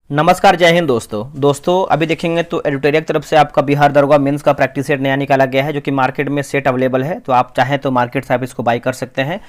नमस्कार, जय हिंद दोस्तों अभी देखेंगे तो एडिटोरियल की तरफ से आपका बिहार दरोगा मेंस का प्रैक्टिस सेट नया निकाला गया है जो कि मार्केट में सेट अवेलेबल है। तो आप चाहें तो मार्केट से आप इसको बाई कर सकते हैं।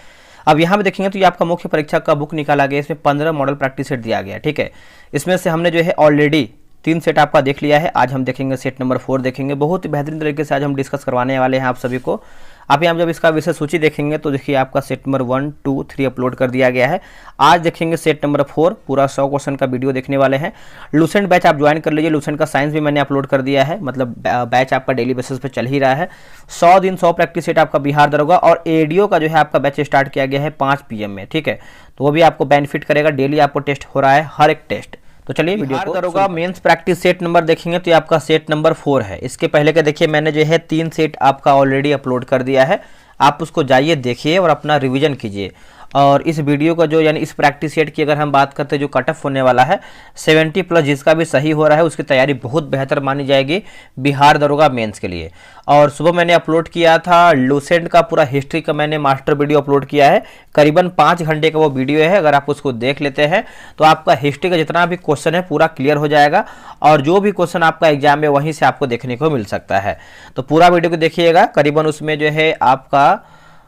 अब यहाँ पे देखेंगे तो ये आपका मुख्य परीक्षा का बुक निकाला गया है। इसमें 15 मॉडल प्रैक्टिस सेट दिया गया है। ठीक है, इसमें से हमने जो है ऑलरेडी 3 सेट आपका देख लिया है। आज हम देखेंगे सेट नंबर 4 देखेंगे। बहुत ही बेहतरीन तरीके से आज हम डिस्कस करवाने वाले हैं आप सभी को। आप यहाँ जब इसका विषय सूची देखेंगे तो देखिए आपका सेट नंबर 1, 2, 3 अपलोड कर दिया गया है। आज देखेंगे सेट नंबर 4, पूरा 100 क्वेश्चन का वीडियो देखने वाले हैं। लूसेंट बैच आप ज्वाइन कर लीजिए। लूसेंट का साइंस भी मैंने अपलोड कर दिया है, मतलब बैच आपका डेली बेसिस पे चल ही रहा है। 100 दिन 100 प्रैक्टिस सेट आपका बिहार दरोगा और एडीओ का जो है आपका बैच स्टार्ट किया गया है 5 PM में। ठीक है, तो वो भी आपको बेनिफिट करेगा। डेली आपको टेस्ट हो रहा है, हर एक टेस्ट। तो चलिए वीडियो को दरोगा मेंस प्रैक्टिस सेट नंबर देखेंगे तो ये आपका सेट नंबर 4 है। इसके पहले का देखिए मैंने जो है 3 सेट आपका ऑलरेडी अपलोड कर दिया है। आप उसको जाइए देखिए और अपना रिवीजन कीजिए। और इस वीडियो का जो यानी इस प्रैक्टिस सेट की अगर हम बात करते हैं जो कट ऑफ होने वाला है 70+ जिसका भी सही हो रहा है उसकी तैयारी बहुत बेहतर मानी जाएगी बिहार दरोगा मेंस के लिए। और सुबह मैंने अपलोड किया था लूसेंट का पूरा हिस्ट्री का मैंने मास्टर वीडियो अपलोड किया है। करीबन 5 घंटे का वो वीडियो है। अगर आप उसको देख लेते हैं तो आपका हिस्ट्री का जितना भी क्वेश्चन है पूरा क्लियर हो जाएगा और जो भी क्वेश्चन आपका एग्जाम में वहीं से आपको देखने को मिल सकता है। तो पूरा वीडियो को देखिएगा। करीबन उसमें जो है आपका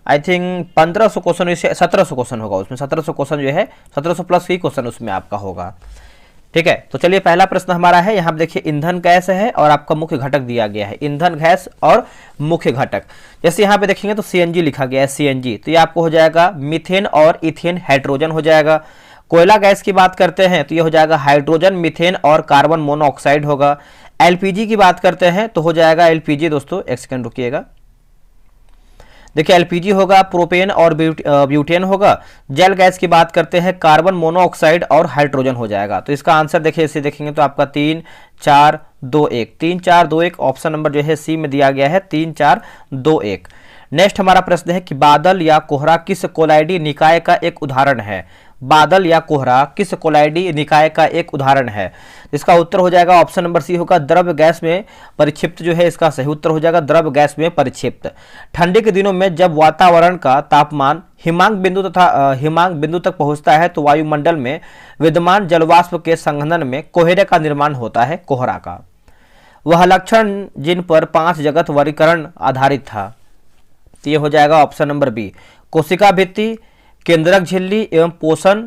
आई थिंक 1500 क्वेश्चन से 1700 क्वेश्चन होगा। उसमें 1700 क्वेश्चन जो है 1700+ ही क्वेश्चन उसमें आपका होगा। ठीक है, तो चलिए पहला प्रश्न हमारा है। यहाँ देखिए ईंधन गैस है और आपका मुख्य घटक दिया गया है। ईंधन गैस और मुख्य घटक, जैसे यहाँ पे देखेंगे तो CNG लिखा गया है। CNG तो ये आपको हो जाएगा मीथेन और इथेन हाइड्रोजन हो जाएगा। कोयला गैस की बात करते हैं तो ये हो जाएगा हाइड्रोजन, मीथेन और कार्बन मोनोऑक्साइड होगा। LPG की बात करते हैं तो हो जाएगा LPG। दोस्तों एक सेकंड रुकिएगा, देखिए LPG होगा, प्रोपेन और ब्यूटेन होगा। जल गैस की बात करते हैं कार्बन मोनोऑक्साइड और हाइड्रोजन हो जाएगा। तो इसका आंसर देखिए इसे देखेंगे तो आपका 3, 4, 2, 1 3, 4, 2, 1 ऑप्शन नंबर जो है C में दिया गया है। 3, 4, 2, 1। नेक्स्ट हमारा प्रश्न है कि बादल या कोहरा किस कोलाइडी निकाय का एक उदाहरण है। बादल या कोहरा किस कोलाइडी निकाय का एक उदाहरण है। इसका उत्तर हो जाएगा ऑप्शन नंबर C होगा द्रव गैस में परिक्षिप्त जो है इसका सही उत्तर हो जाएगा द्रव गैस में परिक्षिप्त। ठंडी के दिनों में जब वातावरण का तापमान हिमांक बिंदु तक पहुंचता है तो वायुमंडल में विद्यमान जलवाष्प के संघनन में कोहरे का निर्माण होता है। कोहरा का वह लक्षण जिन पर 5 जगत वर्गीकरण आधारित था। तो ये हो जाएगा ऑप्शन नंबर B कोशिका भित्ति, केंद्रक झिल्ली एवं पोषण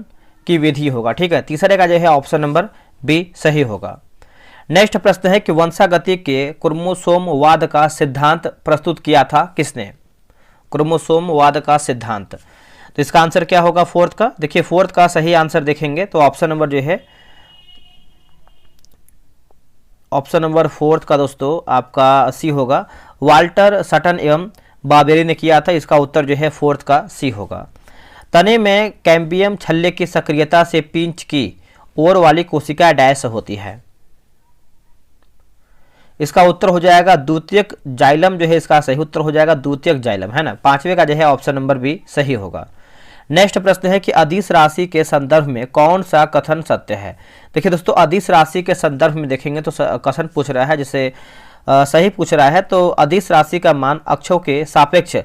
की विधि होगा। ठीक है, तीसरे का जो है ऑप्शन नंबर B सही होगा। नेक्स्ट प्रश्न है कि वंशागति के क्रोमोसोमवाद का सिद्धांत प्रस्तुत किया था किसने। क्रोमोसोमवाद का सिद्धांत, तो इसका आंसर क्या होगा 4th का। देखिए 4th का सही आंसर देखेंगे तो ऑप्शन नंबर जो है ऑप्शन नंबर 4th का दोस्तों आपका C होगा। वाल्टर सटन एवं बाबेरी ने किया था। इसका उत्तर जो है 4th का C होगा। तने में कैम्बियम छल्ले की सक्रियता से पिंच की ओर वाली कोशिका डैश होती है। इसका उत्तर हो जाएगा द्वितीयक जाइलम जो है इसका सही उत्तर हो जाएगा द्वितीयक जाइलम, है ना। 5वें का जो है ऑप्शन नंबर B सही होगा। नेक्स्ट प्रश्न है कि अदिश राशि के संदर्भ में कौन सा कथन सत्य है। देखिए दोस्तों अदिश राशि के संदर्भ में देखेंगे तो कथन पूछ रहा है, जैसे सही पूछ रहा है तो अदिश राशि का मान अक्षों के सापेक्ष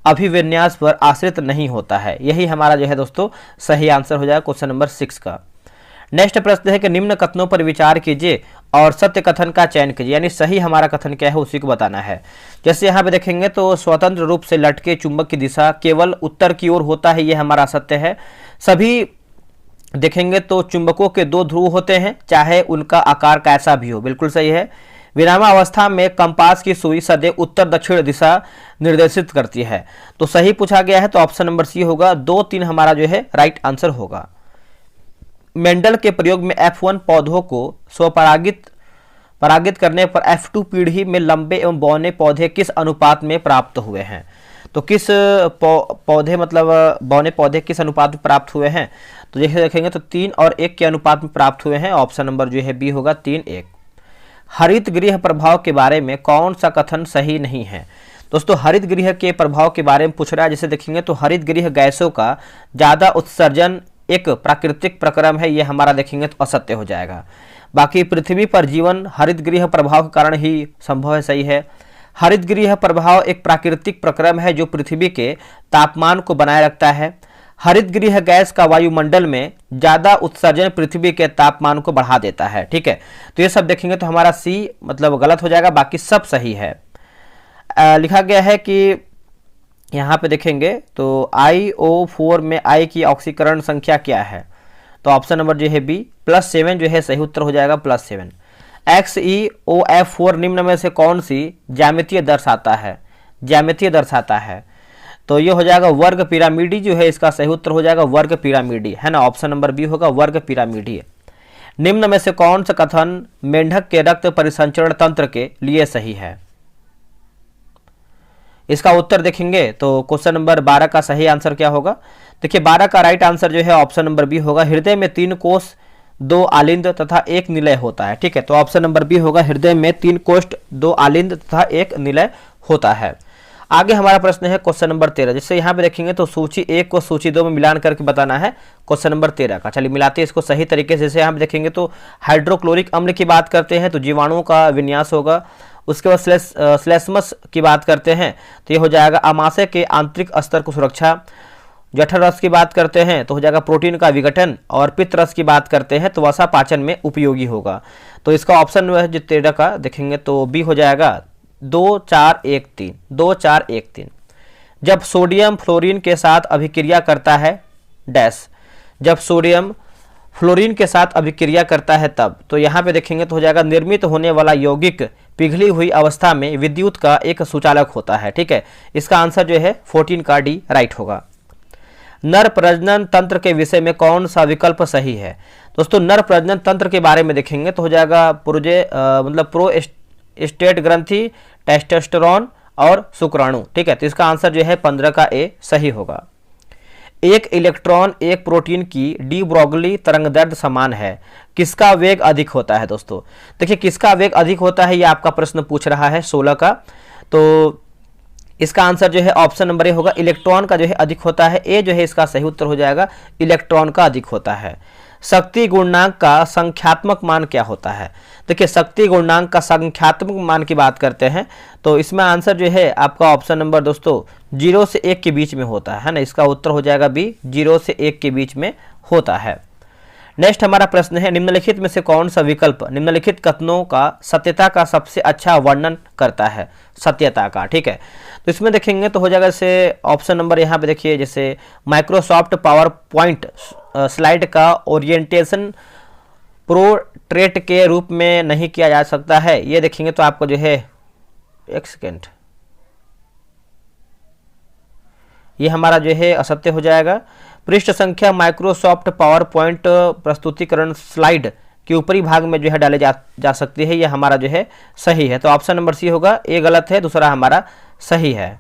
अभिविन्यास पर आश्रित नहीं होता है। यही हमारा जो है दोस्तों सही आंसर हो जाएगा क्वेश्चन नंबर 6 का। नेक्स्ट प्रश्न है कि निम्न कथनों पर विचार कीजिए और सत्य कथन का चयन कीजिए, यानी सही हमारा कथन क्या है उसी को बताना है। जैसे यहाँ पे देखेंगे तो स्वतंत्र रूप से लटके चुंबक की दिशा केवल उत्तर की ओर होता है, ये हमारा सत्य है। सभी देखेंगे तो चुंबकों के 2 ध्रुव होते हैं चाहे उनका आकार कैसा भी हो, बिल्कुल सही है। विरामावस्था में कंपास की सुई सदैव उत्तर दक्षिण दिशा निर्देशित करती है। तो सही पूछा गया है तो ऑप्शन नंबर C होगा। 2, 3 हमारा जो है राइट आंसर होगा। मेंडल के प्रयोग में F1 पौधों को परागित करने पर F2 पीढ़ी में लंबे एवं बौने पौधे किस अनुपात में प्राप्त हुए हैं। तो किस पौधे मतलब बौने पौधे किस अनुपात में प्राप्त हुए हैं, तो जैसे देखेंगे तो 3 और 1 के अनुपात में प्राप्त हुए हैं। ऑप्शन नंबर जो है B होगा 3, 1। हरित गृह प्रभाव के बारे में कौन सा कथन सही नहीं है। दोस्तों हरित गृह के प्रभाव के बारे में पूछ रहा है। जैसे देखेंगे तो हरित गृह गैसों का ज़्यादा उत्सर्जन एक प्राकृतिक प्रक्रम है, ये हमारा देखेंगे तो असत्य हो जाएगा। बाकी पृथ्वी पर जीवन हरित गृह प्रभाव के कारण ही संभव है, सही है। हरित गृह प्रभाव एक प्राकृतिक प्रक्रम है जो पृथ्वी के तापमान को बनाए रखता है। हरित गृह गैस का वायुमंडल में ज्यादा उत्सर्जन पृथ्वी के तापमान को बढ़ा देता है। ठीक है, तो ये सब देखेंगे तो हमारा सी मतलब गलत हो जाएगा, बाकी सब सही है। लिखा गया है कि यहाँ पे देखेंगे तो IO4 में I की ऑक्सीकरण संख्या क्या है, तो ऑप्शन नंबर जो है बी +7 जो है सही उत्तर हो जाएगा, +7। XeOF4 निम्न में से कौन सी ज्यामितीय दर्शाता है, ज्यामितीय दर्शाता है, तो ये हो जाएगा वर्ग पिरामिडी जो है इसका सही उत्तर हो जाएगा, वर्ग पिरामिडी है ना, ऑप्शन नंबर बी होगा वर्ग पिरामिडी। निम्न में से कौन सा कथन मेंढक के रक्त परिसंचरण तंत्र के लिए सही है, इसका उत्तर देखेंगे तो क्वेश्चन नंबर 12 का सही आंसर क्या होगा। देखिए 12 का राइट आंसर जो है ऑप्शन नंबर बी होगा, हृदय में 3 कोष 2 आलिंद तथा 1 निलय होता है। ठीक है, तो ऑप्शन नंबर बी होगा, हृदय में 3 कोष 2 आलिंद तथा 1 निलय होता है। आगे हमारा प्रश्न है क्वेश्चन नंबर 13, जिससे यहाँ पे देखेंगे तो सूची 1 को सूची 2 में मिलान करके बताना है क्वेश्चन नंबर 13 का। चलिए मिलाते हैं इसको सही तरीके से। जैसे यहाँ पे देखेंगे तो हाइड्रोक्लोरिक अम्ल की बात करते हैं तो जीवाणुओं का विन्यास होगा, उसके बाद श्लेष्मस की बात करते हैं तो ये हो जाएगा आमाशय के आंतरिक स्तर को सुरक्षा। जठर रस की बात करते हैं तो हो जाएगा प्रोटीन का विघटन, और पित्त रस की बात करते हैं तो वसा पाचन में उपयोगी होगा। तो इसका ऑप्शन जो है जो 13 का देखेंगे तो बी हो जाएगा 2 4 1 3, 2 4 1 3। जब सोडियम फ्लोरीन के साथ अभिक्रिया करता है डैश, जब सोडियम फ्लोरीन के साथ अभिक्रिया करता है तब, तो यहाँ पे देखेंगे तो हो जाएगा निर्मित होने वाला यौगिक पिघली हुई अवस्था में विद्युत का एक सुचालक होता है। ठीक है, इसका आंसर जो है 14 का डी राइट होगा। नर प्रजनन तंत्र के विषय में कौन सा विकल्प सही है, दोस्तों नर प्रजनन तंत्र के बारे में देखेंगे तो हो जाएगा प्रोस्टेट ग्रंथि, टेस्टोस्टेरोन और शुक्राणु। ठीक है, तो इसका आंसर जो है 15 का ए सही होगा। एक इलेक्ट्रॉन एक प्रोटीन की डी ब्रोगली तरंगदैर्ध्य समान है, किसका वेग अधिक होता है। दोस्तों देखिए किसका वेग अधिक होता है, ये आपका प्रश्न पूछ रहा है 16 का, तो इसका आंसर जो है ऑप्शन नंबर ए होगा, इलेक्ट्रॉन का जो है अधिक होता है। ए जो है इसका सही उत्तर हो जाएगा, इलेक्ट्रॉन का अधिक होता है। शक्ति गुणांक का संख्यात्मक मान क्या होता है, देखिए शक्ति गुणांक का संख्यात्मक मान की बात करते हैं तो इसमें आंसर जो है आपका ऑप्शन नंबर दोस्तों 0 से 1 के बीच में होता है ना, इसका उत्तर हो जाएगा बी 0 से 1 के बीच में होता है। नेक्स्ट हमारा प्रश्न है, निम्नलिखित में से कौन सा विकल्प निम्नलिखित कथनों का सत्यता का सबसे अच्छा वर्णन करता है, सत्यता का। ठीक है, तो इसमें देखेंगे तो हो जाएगा जैसे ऑप्शन नंबर यहाँ पे देखिए, जैसे माइक्रोसॉफ्ट पावर पॉइंट स्लाइड का ओरिएंटेशन पोर्ट्रेट के रूप में नहीं किया जा सकता है, ये देखेंगे तो आपको जो है एक सेकेंड, ये हमारा जो है असत्य हो जाएगा। पृष्ठ संख्या माइक्रोसॉफ्ट पावर पॉइंट प्रस्तुतिकरण स्लाइड के ऊपरी भाग में जो है डाले जा सकती है, ये हमारा जो है सही है, तो ऑप्शन नंबर सी होगा, ए गलत है, दूसरा हमारा सही है।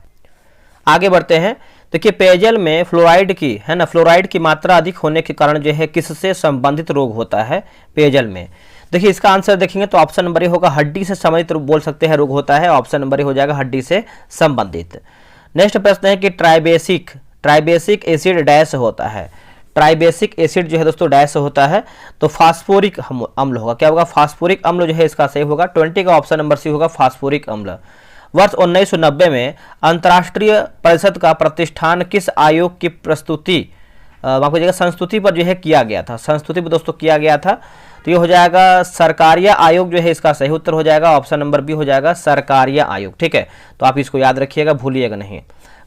आगे बढ़ते हैं, देखिए पेयजल में फ्लोराइड की है ना, फ्लोराइड की मात्रा अधिक होने के कारण जो है किससे संबंधित रोग होता है पेयजल में। देखिए इसका आंसर देखेंगे तो ऑप्शन नंबर ए होगा, हड्डी से संबंधित बोल सकते हैं रोग होता है, ऑप्शन नंबर ए हो जाएगा हड्डी से संबंधित। नेक्स्ट प्रश्न है कि ट्राइबेसिक एसिड डैश होता है, ट्राइबेसिक एसिड जो है दोस्तों डैश होता है, तो फास्फोरिक अम्ल होगा, क्या होगा फास्फोरिक अम्ल जो है इसका सही होगा, 20 का ऑप्शन नंबर सी होगा फास्फोरिक अम्ल। वर्ष 1990 में अंतर्राष्ट्रीय परिषद का प्रतिष्ठान किस आयोग की प्रस्तुति माफ कीजिएगा संस्तुति पर जो है किया गया था, संस्तुति पर दोस्तों किया गया था, तो ये हो जाएगा सरकारिय आयोग जो है इसका सही उत्तर हो जाएगा, ऑप्शन नंबर बी हो जाएगा सरकारिय आयोग। ठीक है, तो आप इसको याद रखिएगा, भूलिएगा नहीं,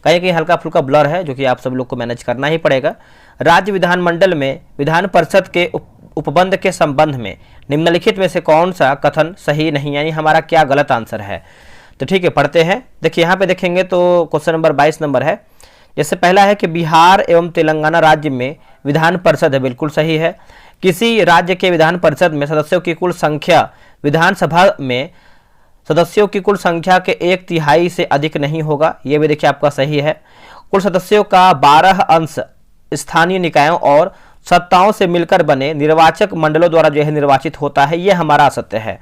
कहीं कहीं हल्का फुल्का ब्लर है जो कि आप सब लोग को मैनेज करना ही पड़ेगा। राज्य विधानमंडल में विधान परिषद के उपबंध के संबंध में निम्नलिखित में से कौन सा कथन सही नहीं, यानी हमारा क्या गलत आंसर है, तो ठीक है पढ़ते हैं। देखिए यहाँ पे देखेंगे तो क्वेश्चन नंबर 22 नंबर है, जैसे पहला है कि बिहार एवं तेलंगाना राज्य में विधान परिषद है, बिल्कुल सही है। किसी राज्य के विधान परिषद में सदस्यों की कुल संख्या विधानसभा में सदस्यों की कुल संख्या के 1/3 से अधिक नहीं होगा, यह भी देखिए आपका सही है। कुल सदस्यों का 12 अंश स्थानीय निकायों और सत्ताओं से मिलकर बने निर्वाचक मंडलों द्वारा जो है निर्वाचित होता है, यह हमारा असत्य है।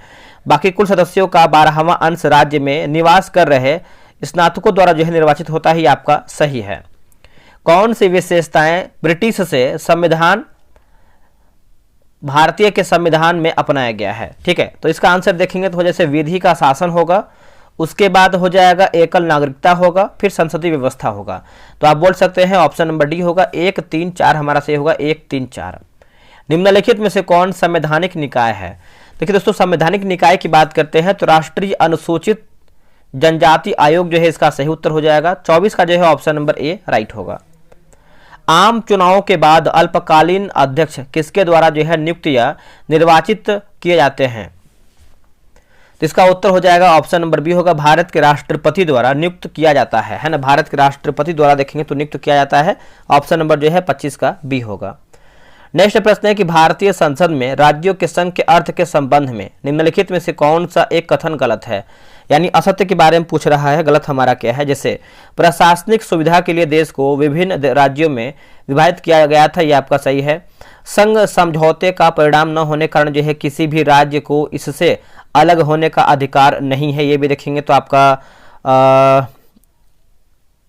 बाकी कुल सदस्यों का 12वां अंश राज्य में निवास कर रहे स्नातकों द्वारा जो है निर्वाचित होता है, ये आपका सही है। कौन सी विशेषताएं ब्रिटिश से संविधान भारतीय के संविधान में अपनाया गया है, ठीक है, तो इसका आंसर देखेंगे तो जैसे विधि का शासन होगा, उसके बाद हो जाएगा एकल नागरिकता होगा, फिर संसदीय व्यवस्था होगा। तो आप बोल सकते हैं ऑप्शन नंबर डी होगा 1, 3, 4 हमारा सही होगा 1, 3, 4। निम्नलिखित में से कौन संवैधानिक निकाय है? देखिए दोस्तों, संवैधानिक निकाय की बात करते हैं तो राष्ट्रीय अनुसूचित जनजाति आयोग जो है इसका सही उत्तर हो जाएगा। 24 का जो है ऑप्शन नंबर ए राइट होगा। आम चुनावों के बाद अल्पकालीन अध्यक्ष किसके द्वारा जो है नियुक्त या निर्वाचित किए जाते हैं? तो इसका उत्तर हो जाएगा ऑप्शन नंबर बी होगा, भारत के राष्ट्रपति द्वारा नियुक्त किया जाता है ना। भारत के राष्ट्रपति द्वारा देखेंगे तो नियुक्त किया जाता है। ऑप्शन नंबर जो है 25 का बी होगा। नेक्स्ट प्रश्न है कि भारतीय संसद में राज्यों के संघ के अर्थ के संबंध में निम्नलिखित में से कौन सा एक कथन गलत है? यानी असत्य के बारे में पूछ रहा है, गलत हमारा क्या है? जैसे प्रशासनिक सुविधा के लिए देश को विभिन्न राज्यों में विभाजित किया गया था, ये आपका सही है। संघ समझौते का परिणाम न होने कारण जो है किसी भी राज्य को इससे अलग होने का अधिकार नहीं है, ये भी देखेंगे तो आपका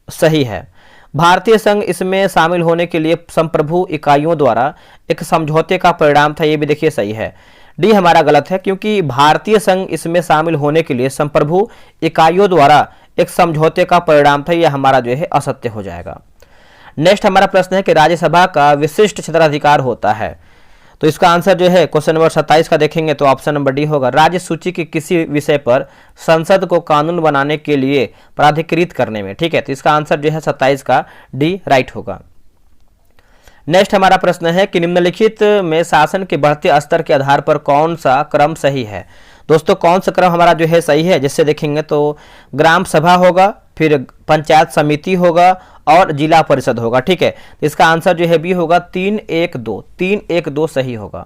सही है। भारतीय संघ इसमें शामिल होने के लिए संप्रभु इकाइयों द्वारा एक समझौते का परिणाम था, ये भी देखिए सही है। डी हमारा गलत है, क्योंकि भारतीय संघ इसमें शामिल होने के लिए संप्रभु इकाइयों द्वारा एक समझौते का परिणाम था, यह हमारा जो है असत्य हो जाएगा। नेक्स्ट हमारा प्रश्न है कि राज्यसभा का विशिष्ट क्षेत्राधिकार होता है, तो इसका आंसर जो है क्वेश्चन नंबर 27 का देखेंगे तो ऑप्शन नंबर डी होगा, राज्य सूची के किसी विषय पर संसद को कानून बनाने के लिए प्राधिकृत करने में। ठीक है, तो इसका आंसर जो है 27 का डी राइट होगा। नेक्स्ट हमारा प्रश्न है कि निम्नलिखित में शासन के बढ़ते स्तर के आधार पर कौन सा क्रम सही है? दोस्तों, कौन सा क्रम हमारा जो है सही है? जिससे देखेंगे तो ग्राम सभा होगा, फिर पंचायत समिति होगा और जिला परिषद होगा। ठीक है, इसका आंसर जो है बी होगा 3-1-2। 3-1-2 सही होगा।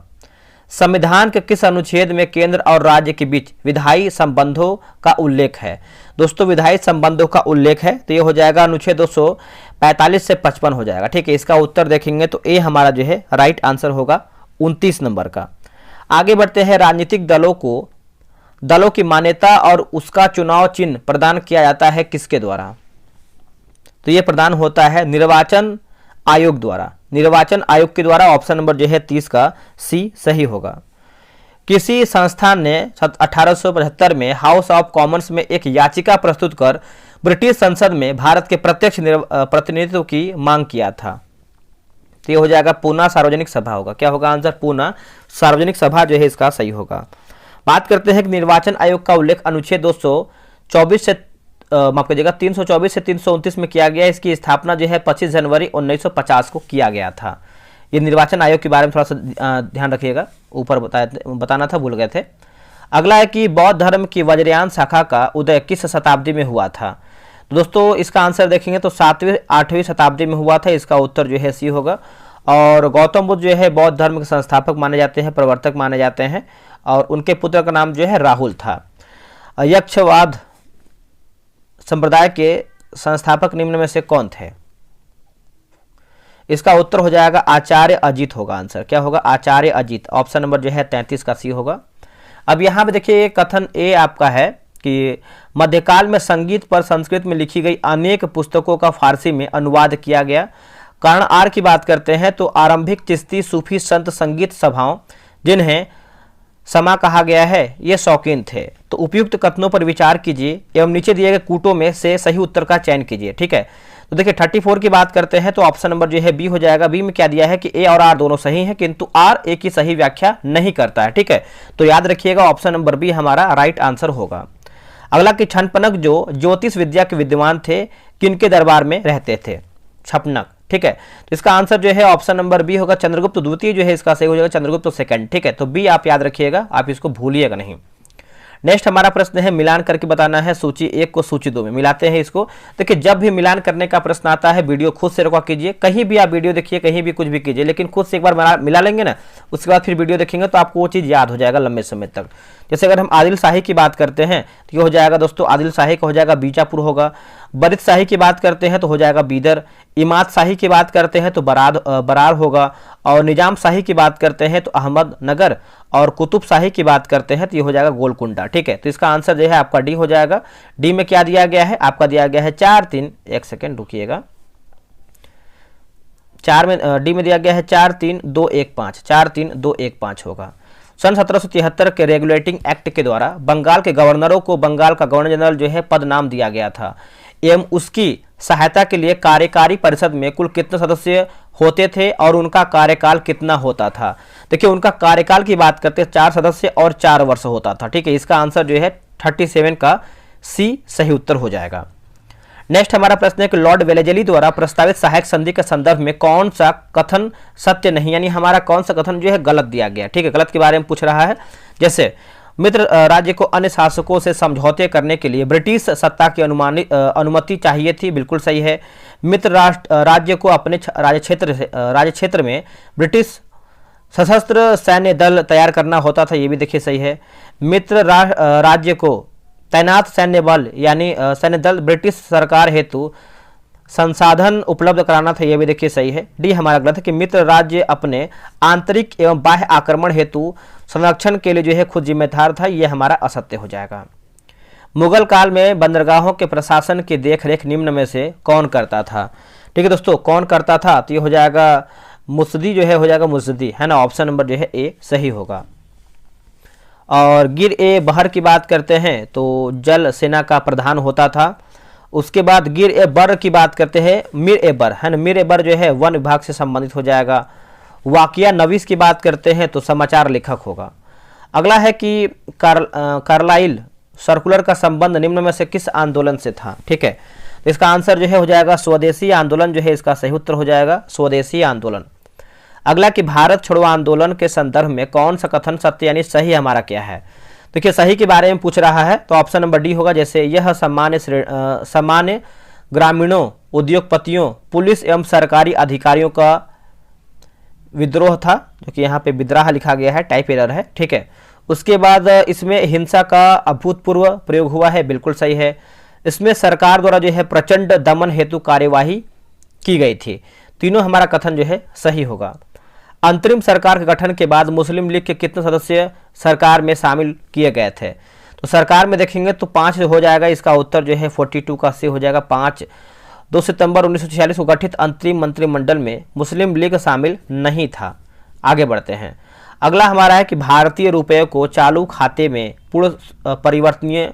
संविधान के किस अनुच्छेद में केंद्र और राज्य के बीच विधायी संबंधों का उल्लेख है? दोस्तों, विधायी संबंधों का उल्लेख है तो ये हो जाएगा अनुच्छेद 245 से 55 हो जाएगा। ठीक है, इसका उत्तर देखेंगे तो ए हमारा जो है राइट आंसर होगा 29 नंबर का। आगे बढ़ते हैं, राजनीतिक दलों की मान्यता और उसका चुनाव चिन्ह प्रदान किया जाता है किसके द्वारा? तो ये प्रदान होता है निर्वाचन आयोग द्वारा। निर्वाचन आयोग के द्वारा। ऑप्शन नंबर जो है 30 का सी सही होगा। किसी संस्थान ने 1875 में हाउस ऑफ कॉमन्स में एक याचिका प्रस्तुत कर ब्रिटिश संसद में भारत के प्रत्यक्ष प्रतिनिधित्व की मांग किया था? तो ये हो जाएगा पूना सार्वजनिक सभा होगा। क्या होगा आंसर? पूना सार्वजनिक सभा जो है इसका सही होगा। बात करते हैं कि निर्वाचन आयोग का उल्लेख अनुच्छेद 224 से माफ कीजिएगा 324 से 329 में किया गया। इसकी स्थापना जो है 25 जनवरी 1950 को किया गया था। ये निर्वाचन आयोग के बारे में थोड़ा सा ध्यान रखिएगा, ऊपर बताना था, भूल गए थे। अगला है कि बौद्ध धर्म की वज्रयान शाखा का उदय किस शताब्दी में हुआ था? तो दोस्तों, इसका आंसर देखेंगे तो 7वीं-8वीं शताब्दी में हुआ था। इसका उत्तर जो है सी होगा। और गौतम बुद्ध जो है बौद्ध धर्म के संस्थापक माने जाते हैं, प्रवर्तक माने जाते हैं, और उनके पुत्र का नाम जो है राहुल था। यक्षवाद संप्रदाय के संस्थापक निम्न में से कौन थे? इसका उत्तर हो जाएगा आचार्य अजीत होगा। आंसर क्या होगा? आचार्य अजीत। ऑप्शन नंबर जो है 33 का सी होगा। अब यहाँ पे देखिए कथन ए आपका है कि मध्यकाल में संगीत पर संस्कृत में लिखी गई अनेक पुस्तकों का फारसी में अनुवाद किया गया। कारण आर की बात करते हैं तो आरंभिक चिश्ती सूफी संत संगीत सभाओं जिन्हें समा कहा गया है ये शौकीन थे। तो उपयुक्त कथनों पर विचार कीजिए एवं नीचे दिए गए कूटों में से सही उत्तर का चयन कीजिए। ठीक है, तो देखिए 34 की बात करते हैं तो ऑप्शन नंबर जो है बी हो जाएगा। बी में क्या दिया है कि ए और आर दोनों सही हैं, किंतु आर ए की सही व्याख्या नहीं करता है। ठीक है, तो याद रखिएगा ऑप्शन नंबर बी हमारा राइट आंसर होगा। अगला कि छनपनक जो ज्योतिष विद्या के विद्वान थे किनके दरबार में रहते थे? छपनक। ठीक है, तो इसका आंसर जो है ऑप्शन नंबर बी होगा। चंद्रगुप्त द्वितीय जो है इसका सही हो जाएगा, चंद्रगुप्त सेकंड। ठीक है, तो बी आप याद रखिएगा, आप इसको भूलिएगा नहीं। नेक्स्ट हमारा प्रश्न है मिलान करके बताना है सूची 1 को सूची 2 में। मिलाते हैं इसको। देखिए जब भी मिलान करने का प्रश्न आता है वीडियो खुद से रिकॉर्ड कीजिए, कहीं भी आप वीडियो देखिए, कहीं भी कुछ भी कीजिए, लेकिन खुद से एक बार मिला लेंगे ना, उसके बाद फिर वीडियो देखेंगे तो आपको वो चीज़ याद हो जाएगा लंबे समय तक। जैसे अगर हम आदिल शाही की बात करते हैं तो ये हो जाएगा दोस्तों, आदिल शाही का हो जाएगा बीजापुर होगा। बरित शाही की बात करते हैं तो हो जाएगा बीदर। इमाद शाही की बात करते हैं तो बरार होगा। और निजाम शाही की बात करते हैं तो अहमदनगर। और कुतुब शाही की बात करते हैं तो ये हो जाएगा गोलकुंडा। ठीक है, तो इसका आंसर जो है आपका डी हो जाएगा। डी में क्या दिया गया है? आपका दिया गया है 4-3, एक सेकेंड रुकिएगा, 4 में डी में दिया गया है 4-3-2-1-5, 4-3-2-1-5 होगा। सन 1773 के रेगुलेटिंग एक्ट के द्वारा बंगाल के गवर्नरों को बंगाल का गवर्नर जनरल जो है पद नाम दिया गया था एवं उसकी सहायता के लिए कार्यकारी परिषद में कुल कितने सदस्य होते थे और उनका कार्यकाल कितना होता था। देखिए उनका कार्यकाल की बात करते हैं 4 सदस्य और 4 वर्ष होता था। ठीक है, इसका आंसर जो है 37 का सी सही उत्तर हो जाएगा। नेक्स्ट हमारा प्रश्न है कि लॉर्ड वेलेजली द्वारा प्रस्तावित सहायक संधि के संदर्भ में कौन सा कथन सत्य नहीं, यानी हमारा कौन सा कथन जो है गलत दिया गया। ठीक है, गलत के बारे में पूछ रहा है। जैसे मित्र राज्य को अन्य शासकों से समझौते करने के लिए ब्रिटिश सत्ता की अनुमति चाहिए थी, बिल्कुल सही है। मित्र राज्य को अपने राज्य क्षेत्र में ब्रिटिश सशस्त्र सैन्य दल तैयार करना होता था, ये भी देखिए सही है। मित्र राज्य को तैनात सैन्य बल यानी सैन्य दल ब्रिटिश सरकार हेतु संसाधन उपलब्ध कराना था, यह भी देखिए सही है। डी हमारा गलत है कि मित्र राज्य अपने आंतरिक एवं बाह्य आक्रमण हेतु संरक्षण के लिए जो है खुद जिम्मेदार था, यह हमारा असत्य हो जाएगा। मुगल काल में बंदरगाहों के प्रशासन की देखरेख निम्न में से कौन करता था। ठीक है दोस्तों, कौन करता था तो ये हो जाएगा मुस्दी जो है हो जाएगा मुस्दी, है ना। ऑप्शन नंबर जो है ए सही होगा। और गिर ए बहर की बात करते हैं तो जल सेना का प्रधान होता था। उसके बाद गिर ए बर की बात करते हैं, मीर ए बर, है ना। मीर ए बर जो है वन विभाग से संबंधित हो जाएगा। वाकिया नवीस की बात करते हैं तो समाचार लेखक होगा। अगला है कि कार्लाइल सर्कुलर का संबंध निम्न में से किस आंदोलन से था। ठीक है, तो इसका आंसर जो है हो जाएगा स्वदेशी आंदोलन जो है इसका सही उत्तर हो जाएगा, स्वदेशी आंदोलन। अगला कि भारत छोड़ो आंदोलन के संदर्भ में कौन सा कथन सत्य यानी सही हमारा क्या है। देखिए सही के बारे में पूछ रहा है तो ऑप्शन नंबर डी होगा। जैसे यह सामान्य ग्रामीणों, उद्योगपतियों, पुलिस एवं सरकारी अधिकारियों का विद्रोह था, जो कि यहाँ पे विद्रोह लिखा गया है, टाइप एरर है। ठीक है, उसके बाद इसमें हिंसा का अभूतपूर्व प्रयोग हुआ है, बिल्कुल सही है। इसमें सरकार द्वारा जो है प्रचंड दमन हेतु कार्यवाही की गई थी, तीनों हमारा कथन जो है सही होगा। अंतरिम सरकार के गठन के बाद मुस्लिम लीग के कितने सदस्य सरकार में शामिल किए गए थे। तो सरकार में देखेंगे तो 5 हो जाएगा, इसका उत्तर जो है 42 का सी हो जाएगा 5। 2 सितंबर 1946 को गठित अंतरिम मंत्रिमंडल में मुस्लिम लीग शामिल नहीं था। आगे बढ़ते हैं। अगला हमारा है कि भारतीय रुपये को चालू खाते में पूर्ण परिवर्तनीय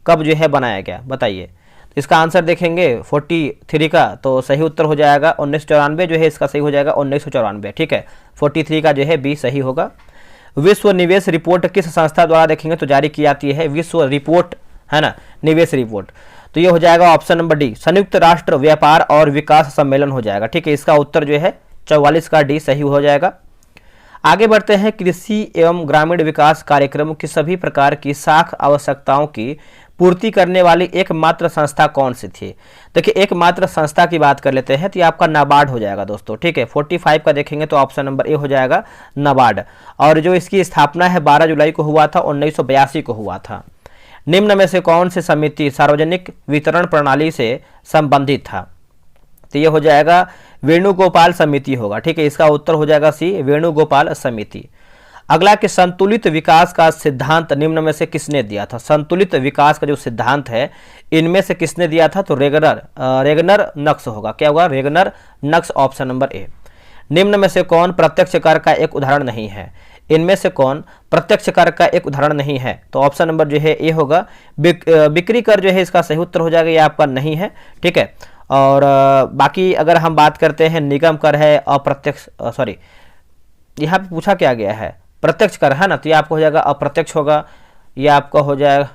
कब जो है बनाया गया, बताइए। तो इसका आंसर देखेंगे 43 का, तो सही उत्तर हो जाएगा 1994 जो है इसका सही हो जाएगा 1994। ठीक है, 43 का जो है बी सही होगा। विश्व निवेश रिपोर्ट किस संस्था द्वारा देखेंगे तो जारी की जाती है, विश्व रिपोर्ट, है ना, निवेश रिपोर्ट। तो ये हो जाएगा ऑप्शन नंबर डी, संयुक्त राष्ट्र व्यापार और विकास सम्मेलन हो जाएगा। ठीक है, इसका उत्तर जो है 44 का डी सही हो जाएगा। आगे बढ़ते हैं। कृषि एवं ग्रामीण विकास कार्यक्रमों की सभी प्रकार की साख आवश्यकताओं की पूर्ति करने वाली एकमात्र संस्था कौन सी थी। देखिए एकमात्र संस्था की बात कर लेते हैं तो ये आपका नाबार्ड हो जाएगा दोस्तों। ठीक है, 45 का देखेंगे तो ऑप्शन नंबर ए हो जाएगा नाबार्ड। और जो इसकी स्थापना है 12 जुलाई को हुआ था, 1982 को हुआ था। निम्न में से कौन सी समिति सार्वजनिक वितरण प्रणाली से संबंधित था। तो ये हो जाएगा वेणुगोपाल समिति होगा। ठीक है, इसका उत्तर हो जाएगा सी, वेणुगोपाल समिति। अगला कि संतुलित विकास का सिद्धांत निम्न में से किसने दिया था। संतुलित विकास का जो सिद्धांत है इनमें से किसने दिया था तो रेगनर नक्स होगा। क्या होगा, Ragnar nux, option number A. निम्न में से कौन प्रत्यक्ष कर का एक उदाहरण नहीं है। इनमें से कौन प्रत्यक्ष कर का एक उदाहरण नहीं है तो ऑप्शन नंबर जो है ए होगा, बिक्री कर जो है इसका सही उत्तर हो जाएगा, ये आपका नहीं है। ठीक है, और बाकी अगर हम बात करते हैं निगम कर है, अप्रत्यक्ष सॉरी यहाँ पे पूछा क्या गया है, प्रत्यक्ष कर है ना, तो ये आपको हो जाएगा अप्रत्यक्ष होगा। ये आपका हो जाएगा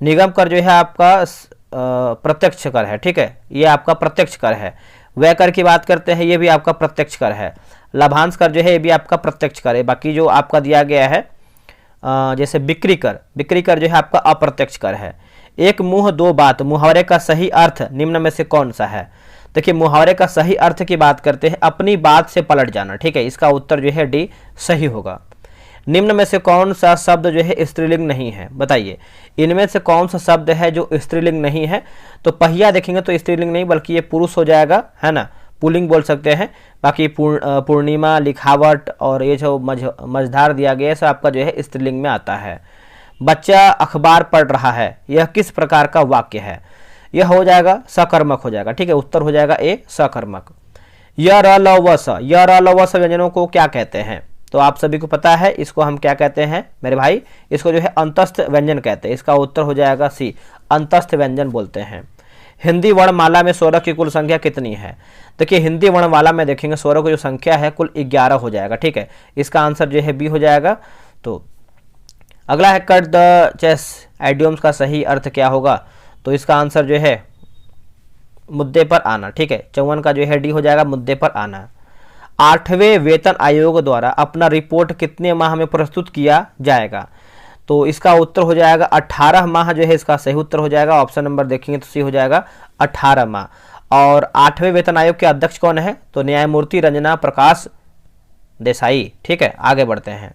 निगम कर जो है आपका प्रत्यक्ष कर है। ठीक है, ये आपका प्रत्यक्ष कर है। व्यय कर की बात करते हैं, ये भी आपका प्रत्यक्ष कर है। लाभांश कर जो है ये भी आपका प्रत्यक्ष कर है। बाकी जो आपका दिया गया है जैसे बिक्री कर जो है आपका अप्रत्यक्ष कर है। एक मुंह दो बात मुहावरे का सही अर्थ निम्न में से कौन सा है। देखिए मुहावरे का सही अर्थ की बात करते हैं, अपनी बात से पलट जाना। ठीक है, इसका उत्तर जो है डी सही होगा। निम्न में से कौन सा शब्द जो है स्त्रीलिंग नहीं है, बताइए। इनमें से कौन सा शब्द है जो स्त्रीलिंग नहीं है। तो पहिया देखेंगे तो स्त्रीलिंग नहीं बल्कि ये पुरुष हो जाएगा, है ना, पुल्लिंग बोल सकते हैं। बाकी पूर्णिमा, लिखावट और ये जो मझधार दिया गया है सब आपका जो है स्त्रीलिंग में आता है। बच्चा अखबार पढ़ रहा है, यह किस प्रकार का वाक्य है। यह हो जाएगा सकर्मक हो जाएगा। ठीक है, उत्तर हो जाएगा ए सकर्मक। य र ल व स व्यंजनों को क्या कहते हैं। तो आप सभी को पता है इसको हम क्या कहते हैं मेरे भाई, इसको जो है अंतस्थ व्यंजन कहते हैं। इसका उत्तर हो जाएगा सी, अंतस्थ व्यंजन बोलते हैं। हिंदी वर्णमाला में स्वरों की कुल संख्या कितनी है? देखिए हिंदी वर्णमाला में देखेंगे स्वरों की जो संख्या है कुल 11 हो जाएगा, ठीक है। इसका आंसर जो है बी हो जाएगा। तो अगला है कट द चेस आइडियम्स का सही अर्थ क्या होगा? तो इसका आंसर जो है मुद्दे पर आना, ठीक है। 54 का जो है डी हो जाएगा, मुद्दे पर आना। 8वें वेतन आयोग द्वारा अपना रिपोर्ट कितने माह में प्रस्तुत किया जाएगा? तो इसका उत्तर हो जाएगा 18 माह जो है इसका सही उत्तर हो जाएगा। ऑप्शन नंबर देखेंगे तो सी हो जाएगा 18 माह। और 8वें वेतन आयोग के अध्यक्ष कौन है? तो न्यायमूर्ति रंजना प्रकाश देसाई, ठीक है। आगे बढ़ते हैं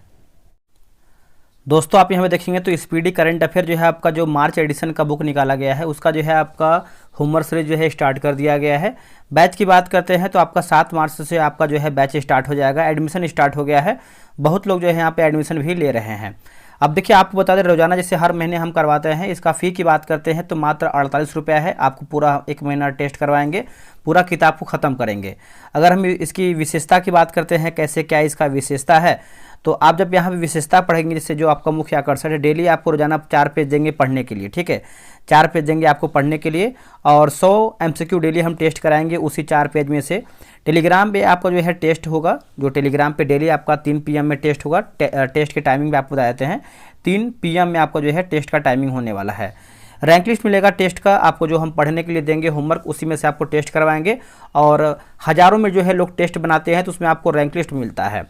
दोस्तों, आप यहाँ पे देखेंगे तो स्पीडी करंट अफेयर जो है आपका जो मार्च एडिशन का बुक निकाला गया है उसका जो है आपका होमवर्क सीरीज जो है स्टार्ट कर दिया गया है। बैच की बात करते हैं तो आपका 7 मार्च से आपका जो है बैच स्टार्ट हो जाएगा। एडमिशन स्टार्ट हो गया है, बहुत लोग जो है यहाँ पे एडमिशन भी ले रहे हैं। अब देखिए आपको बता दें रोजाना जैसे हर महीने हम करवाते हैं, इसका फ़ी की बात करते हैं तो मात्र 48 रुपया है। आपको पूरा 1 महीना टेस्ट करवाएंगे, पूरा किताब को ख़त्म करेंगे। अगर हम इसकी विशेषता की बात करते हैं कैसे क्या इसका विशेषता है, तो आप जब यहाँ पे विशेषता पढ़ेंगे जिससे जो आपका मुख्य आकर्षण है, डेली आपको रोजाना 4 पेज देंगे पढ़ने के लिए, ठीक है। 4 पेज देंगे आपको पढ़ने के लिए और 100 MCQ डेली हम टेस्ट कराएंगे उसी 4 पेज में से। टेलीग्राम पे आपका जो है टेस्ट होगा, जो टेलीग्राम पे डेली आपका 3 PM में टेस्ट होगा। टेस्ट के टाइमिंग भी आपको बता देते हैं, 3 PM में आपको जो है टेस्ट का टाइमिंग होने वाला है। रैंक लिस्ट मिलेगा टेस्ट का आपको, जो हम पढ़ने के लिए देंगे होमवर्क उसी में से आपको टेस्ट करवाएंगे। और हज़ारों में जो है लोग टेस्ट बनाते हैं तो उसमें आपको रैंक लिस्ट मिलता है।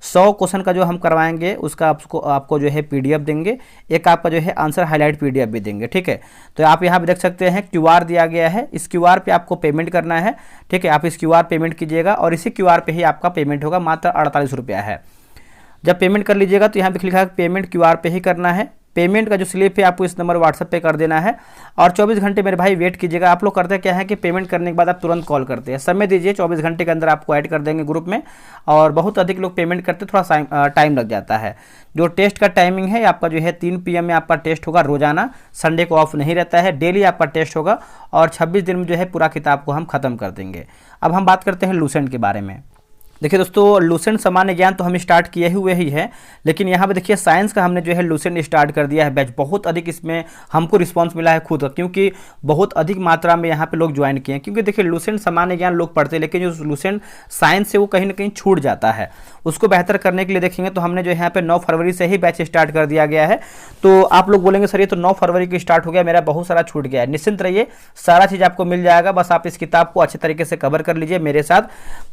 100 क्वेश्चन का जो हम करवाएंगे उसका आपको जो है PDF देंगे, एक आपका जो है आंसर हाईलाइट PDF भी देंगे, ठीक है। तो आप यहाँ पे देख सकते हैं QR दिया गया है, इस QR पे आपको पेमेंट करना है, ठीक है। आप इस QR पेमेंट कीजिएगा और इसी QR पे ही आपका पेमेंट होगा, मात्र 48 रुपया है। जब पेमेंट कर लीजिएगा तो यहाँ पे लिखा है पेमेंट QR पे ही करना है। पेमेंट का जो स्लिप है आपको इस नंबर व्हाट्सएप पे कर देना है और 24 घंटे मेरे भाई वेट कीजिएगा। आप लोग करते क्या है कि पेमेंट करने के बाद आप तुरंत कॉल करते हैं, समय दीजिए, 24 घंटे के अंदर आपको ऐड कर देंगे ग्रुप में। और बहुत अधिक लोग पेमेंट करते थोड़ा टाइम लग जाता है। जो टेस्ट का टाइमिंग है आपका जो है 3 PM में आपका टेस्ट होगा रोजाना, संडे को ऑफ नहीं रहता है, डेली आपका टेस्ट होगा और 26 दिन में जो है पूरा किताब को हम खत्म कर देंगे। अब हम बात करते हैं लूसेंट के बारे में। देखिए दोस्तों, लूसेंट सामान्य ज्ञान तो हम स्टार्ट किए हुए ही है, लेकिन यहाँ पे देखिए साइंस का हमने जो है लूसेंट स्टार्ट कर दिया है बैच। बहुत अधिक इसमें हमको रिस्पांस मिला है खुद, क्योंकि बहुत अधिक मात्रा में यहाँ पे लोग ज्वाइन किए हैं। क्योंकि देखिए लूसेंट सामान्य ज्ञान लोग पढ़ते हैं, लेकिन जो लूसेंट साइंस से वो कहीं ना कहीं छूट जाता है। उसको बेहतर करने के लिए देखेंगे तो हमने जो यहाँ पे 9 फरवरी से ही बैच स्टार्ट कर दिया गया है। तो आप लोग बोलेंगे सर ये तो 9 फरवरी की स्टार्ट हो गया, मेरा बहुत सारा छूट गया है। निश्चिंत रहिए, सारा चीज़ आपको मिल जाएगा, बस आप इस किताब को अच्छे तरीके से कवर कर लीजिए मेरे साथ।